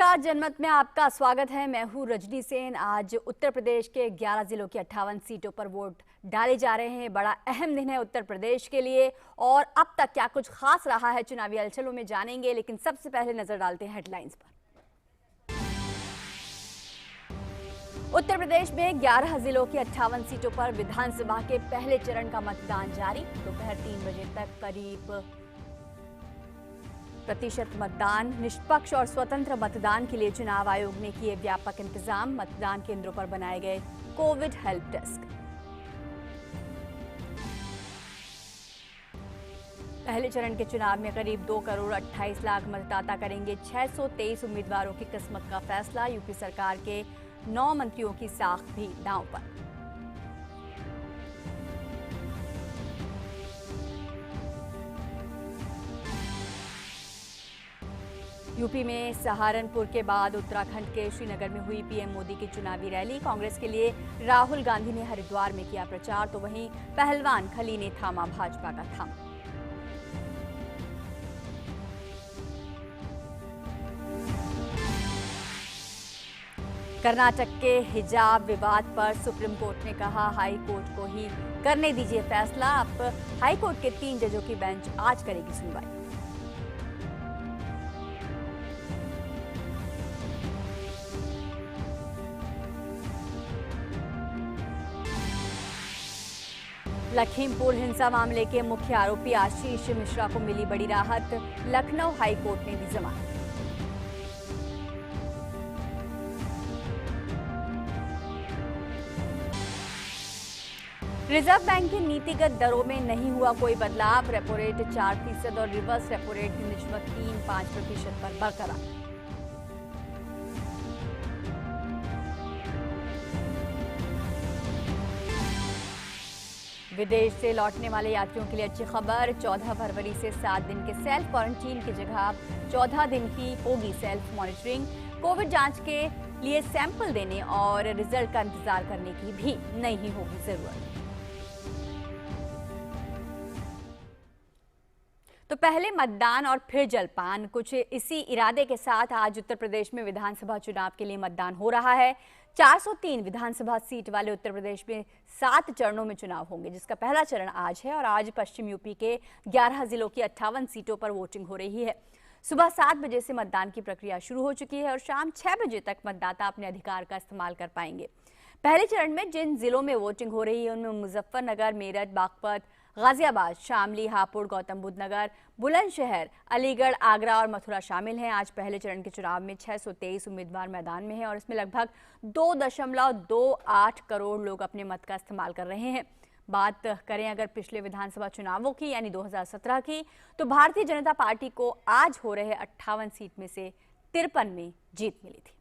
नमस्कार, जनमत में आपका स्वागत है। मैं हूं रजनी सेन। आज उत्तर प्रदेश के 11 जिलों की 58 सीटों पर वोट डाले जा रहे हैं। बड़ा अहम दिन है उत्तर प्रदेश के लिए और अब तक क्या कुछ खास रहा है चुनावी हलचलों में जानेंगे, लेकिन सबसे पहले नजर डालते हैं हेडलाइंस पर। उत्तर प्रदेश में 11 जिलों की 58 सीटों पर विधानसभा के पहले चरण का मतदान जारी। दोपहर 3 बजे तक करीब प्रतिशत मतदान। निष्पक्ष और स्वतंत्र मतदान के लिए चुनाव आयोग ने किए व्यापक इंतजाम। मतदान केंद्रों पर बनाए गए कोविड हेल्प डेस्क। पहले चरण के चुनाव में करीब 2 करोड़ 28 लाख मतदाता करेंगे 623 उम्मीदवारों की किस्मत का फैसला। यूपी सरकार के 9 मंत्रियों की साख भी दांव पर। यूपी में सहारनपुर के बाद उत्तराखंड के श्रीनगर में हुई पीएम मोदी की चुनावी रैली। कांग्रेस के लिए राहुल गांधी ने हरिद्वार में किया प्रचार, तो वहीं पहलवान खली ने थामा भाजपा का थम। कर्नाटक के हिजाब विवाद पर सुप्रीम कोर्ट ने कहा, हाई कोर्ट को ही करने दीजिए फैसला। अब हाई कोर्ट के 3 जजों की बेंच आज करेगी सुनवाई। लखीमपुर हिंसा मामले के मुख्य आरोपी आशीष मिश्रा को मिली बड़ी राहत। लखनऊ हाई कोर्ट ने दी जमानत। रिजर्व बैंक की नीतिगत दरों में नहीं हुआ कोई बदलाव। रेपो रेट 4% और रिवर्स रेपो रेट की निस्बत 3.5% पर बरकरार। विदेश से लौटने वाले यात्रियों के लिए अच्छी खबर। 14 फरवरी से 7 दिन के सेल्फ क्वारंटीन की जगह 14 दिन की होगी सेल्फ मॉनिटरिंग। कोविड जांच के लिए सैंपल देने और रिजल्ट का इंतजार करने की भी नहीं होगी जरूरत। तो पहले मतदान और फिर जलपान, कुछ इसी इरादे के साथ आज उत्तर प्रदेश में विधानसभा चुनाव के लिए मतदान हो रहा है। 403 विधानसभा सीट वाले उत्तर प्रदेश में 7 चरणों में चुनाव होंगे, जिसका पहला चरण आज है और आज पश्चिम यूपी के 11 जिलों की 58 सीटों पर वोटिंग हो रही है। सुबह 7 बजे से मतदान की प्रक्रिया शुरू हो चुकी है और शाम 6 बजे तक मतदाता अपने अधिकार का इस्तेमाल कर पाएंगे। पहले चरण में जिन जिलों में वोटिंग हो रही है उनमें मुजफ्फरनगर, मेरठ, बागपत, गाजियाबाद, शामली, हापुड़, गौतम बुद्ध नगर, बुलंदशहर, अलीगढ़, आगरा और मथुरा शामिल हैं। आज पहले चरण के चुनाव में 623 उम्मीदवार मैदान में हैं और इसमें लगभग 2.28 करोड़ लोग अपने मत का इस्तेमाल कर रहे हैं। बात करें अगर पिछले विधानसभा चुनावों की यानी 2017 की, तो भारतीय जनता पार्टी को आज हो रहे 58 सीट में से 53 में जीत मिली थी।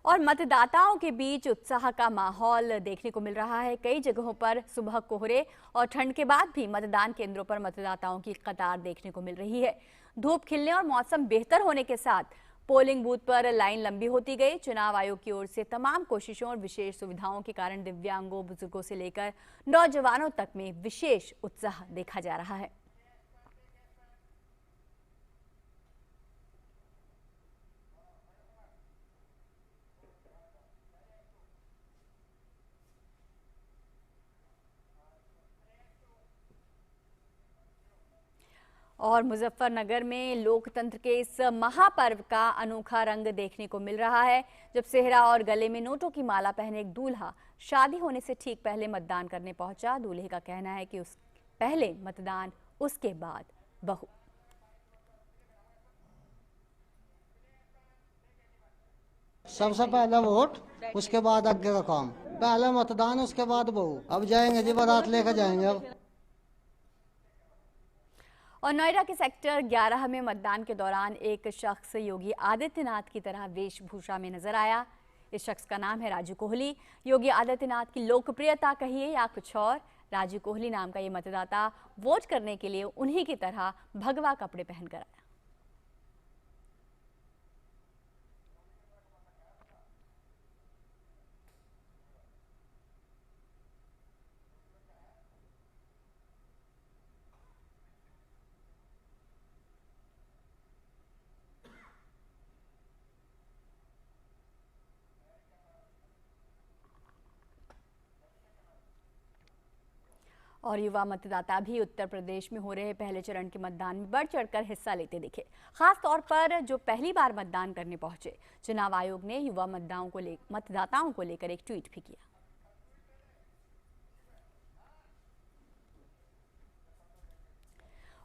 और मतदाताओं के बीच उत्साह का माहौल देखने को मिल रहा है। कई जगहों पर सुबह कोहरे और ठंड के बाद भी मतदान केंद्रों पर मतदाताओं की कतार देखने को मिल रही है। धूप खिलने और मौसम बेहतर होने के साथ पोलिंग बूथ पर लाइन लंबी होती गई। चुनाव आयोग की ओर से तमाम कोशिशों और विशेष सुविधाओं के कारण दिव्यांगों, बुजुर्गों से लेकर नौजवानों तक में विशेष उत्साह देखा जा रहा है। और मुजफ्फरनगर में लोकतंत्र के इस महापर्व का अनोखा रंग देखने को मिल रहा है, जब सेहरा और गले में नोटों की माला पहने एक दूल्हा शादी होने से ठीक पहले मतदान करने पहुंचा। दूल्हे का कहना है कि उस पहले मतदान, उसके बाद बहू। सबसे पहले वोट, उसके बाद आगे का काम। पहले मतदान, उसके बाद बहू। अब जाएंगे जी, बारात लेकर जाएंगे अब। और नोएडा के सेक्टर 11 में मतदान के दौरान एक शख्स योगी आदित्यनाथ की तरह वेशभूषा में नजर आया। इस शख्स का नाम है राजू कोहली। योगी आदित्यनाथ की लोकप्रियता कहिए या कुछ और, राजू कोहली नाम का ये मतदाता वोट करने के लिए उन्हीं की तरह भगवा कपड़े पहनकर आया। और युवा मतदाता भी उत्तर प्रदेश में हो रहे पहले चरण के मतदान में बढ़ चढ़कर हिस्सा लेते दिखे। खास तौर पर जो पहली बार मतदान करने पहुंचे, चुनाव आयोग ने युवा मतदाताओं को लेकर एक ट्वीट भी किया।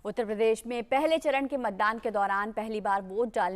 उत्तर प्रदेश में पहले चरण के मतदान के दौरान पहली बार वोट डालने